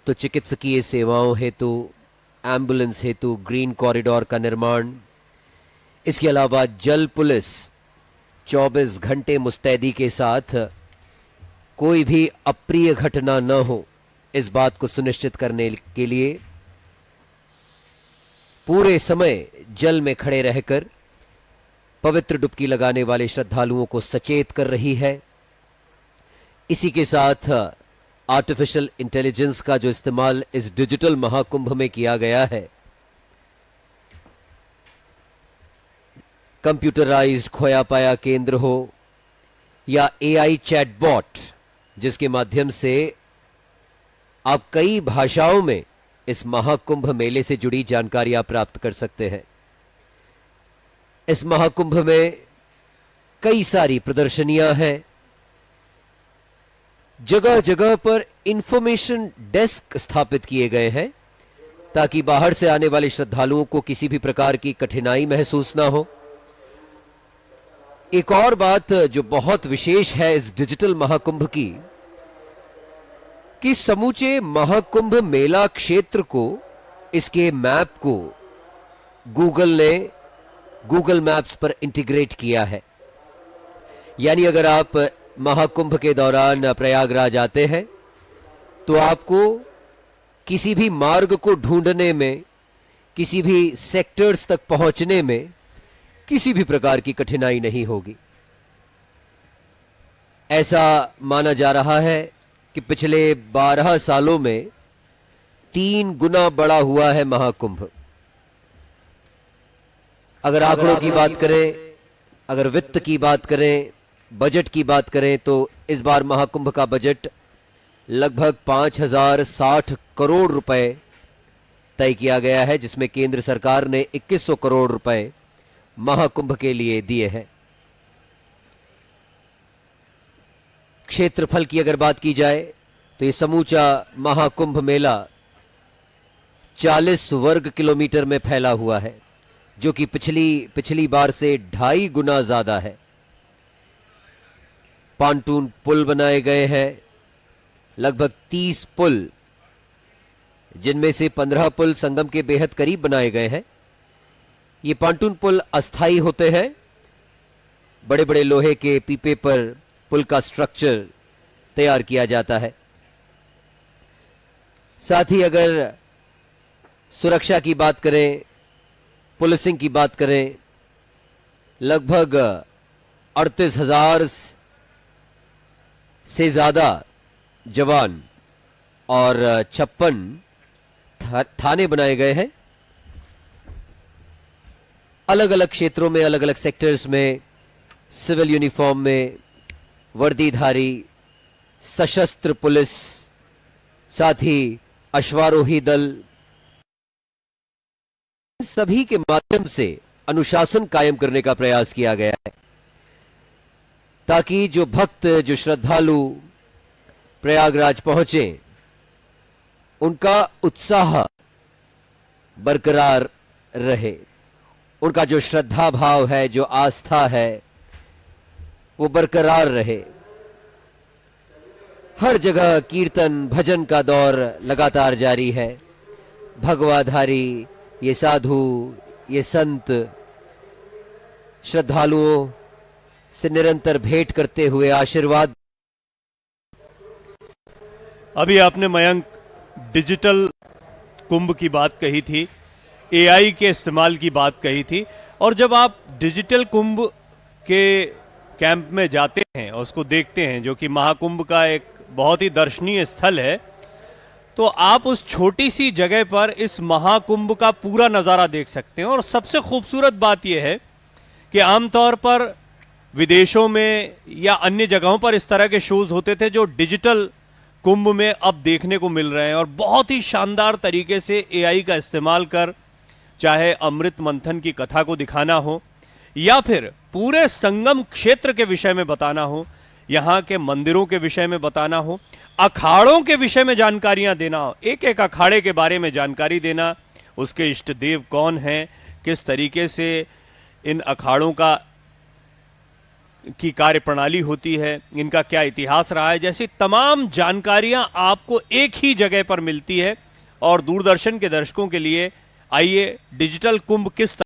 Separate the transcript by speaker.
Speaker 1: तो चिकित्सकीय सेवाओं हेतु, एम्बुलेंस हेतु ग्रीन कॉरिडोर का निर्माण, इसके अलावा जल पुलिस 24 घंटे मुस्तैदी के साथ कोई भी अप्रिय घटना न हो, इस बात को सुनिश्चित करने के लिए पूरे समय जल में खड़े रहकर पवित्र डुबकी लगाने वाले श्रद्धालुओं को सचेत कर रही है। इसी के साथ आर्टिफिशियल इंटेलिजेंस का जो इस्तेमाल इस डिजिटल महाकुंभ में किया गया है, कंप्यूटराइज्ड खोया पाया केंद्र हो या एआई चैटबॉट, जिसके माध्यम से आप कई भाषाओं में इस महाकुंभ मेले से जुड़ी जानकारियां प्राप्त कर सकते हैं। इस महाकुंभ में कई सारी प्रदर्शनियां हैं, जगह जगह पर इंफॉर्मेशन डेस्क स्थापित किए गए हैं ताकि बाहर से आने वाले श्रद्धालुओं को किसी भी प्रकार की कठिनाई महसूस ना हो। एक और बात जो बहुत विशेष है इस डिजिटल महाकुंभ की, कि समूचे महाकुंभ मेला क्षेत्र को, इसके मैप को गूगल ने गूगल मैप्स पर इंटीग्रेट किया है। यानी अगर आप महाकुंभ के दौरान प्रयागराज आते हैं तो आपको किसी भी मार्ग को ढूंढने में, किसी भी सेक्टर्स तक पहुंचने में किसी भी प्रकार की कठिनाई नहीं होगी। ऐसा माना जा रहा है कि पिछले 12 सालों में 3 गुना बढ़ा हुआ है महाकुंभ। अगर आंकड़ों की बात करें, अगर वित्त की बात करें, बजट की बात करें, तो इस बार महाकुंभ का बजट लगभग 5060 करोड़ रुपए तय किया गया है, जिसमें केंद्र सरकार ने 2100 करोड़ रुपए महाकुंभ के लिए दिए हैं। क्षेत्रफल की अगर बात की जाए तो ये समूचा महाकुंभ मेला 40 वर्ग किलोमीटर में फैला हुआ है, जो कि पिछली बार से 2.5 गुना ज्यादा है। पांटून पुल बनाए गए हैं, लगभग 30 पुल, जिनमें से 15 पुल संगम के बेहद करीब बनाए गए हैं। ये पांटून पुल अस्थाई होते हैं, बड़े बड़े लोहे के पीपे पर पुल का स्ट्रक्चर तैयार किया जाता है। साथ ही अगर सुरक्षा की बात करें, पुलिसिंग की बात करें, लगभग 38,000 से ज्यादा जवान और 56 थाने बनाए गए हैं। अलग अलग क्षेत्रों में, अलग अलग सेक्टर्स में सिविल यूनिफॉर्म में वर्दीधारी सशस्त्र पुलिस, साथ ही अश्वारोही दल, सभी के माध्यम से अनुशासन कायम करने का प्रयास किया गया है, ताकि जो भक्त, जो श्रद्धालु प्रयागराज पहुंचे, उनका उत्साह बरकरार रहे, उनका जो श्रद्धा भाव है, जो आस्था है, वो बरकरार रहे। हर जगह कीर्तन भजन का दौर लगातार जारी है। भगवाधारी ये साधु, ये संत श्रद्धालुओं से निरंतर भेंट करते हुए आशीर्वाद।
Speaker 2: अभी आपने मयंक डिजिटल कुंभ की बात कही थी, एआई के इस्तेमाल की बात कही थी, और जब आप डिजिटल कुंभ के कैंप में जाते हैं और उसको देखते हैं, जो कि महाकुंभ का एक बहुत ही दर्शनीय स्थल है, तो आप उस छोटी सी जगह पर इस महाकुंभ का पूरा नज़ारा देख सकते हैं। और सबसे खूबसूरत बात यह है कि आमतौर पर विदेशों में या अन्य जगहों पर इस तरह के शोज होते थे जो डिजिटल कुंभ में अब देखने को मिल रहे हैं, और बहुत ही शानदार तरीके से एआई का इस्तेमाल कर, चाहे अमृत मंथन की कथा को दिखाना हो या फिर पूरे संगम क्षेत्र के विषय में बताना हो, यहां के मंदिरों के विषय में बताना हो, अखाड़ों के विषय में जानकारियां देना हो, एक एक अखाड़े के बारे में जानकारी देना, उसके इष्ट देव कौन हैं, किस तरीके से इन अखाड़ों का की कार्यप्रणाली होती है, इनका क्या इतिहास रहा है, जैसी तमाम जानकारियां आपको एक ही जगह पर मिलती है। और दूरदर्शन के दर्शकों के लिए आइए डिजिटल कुंभ किस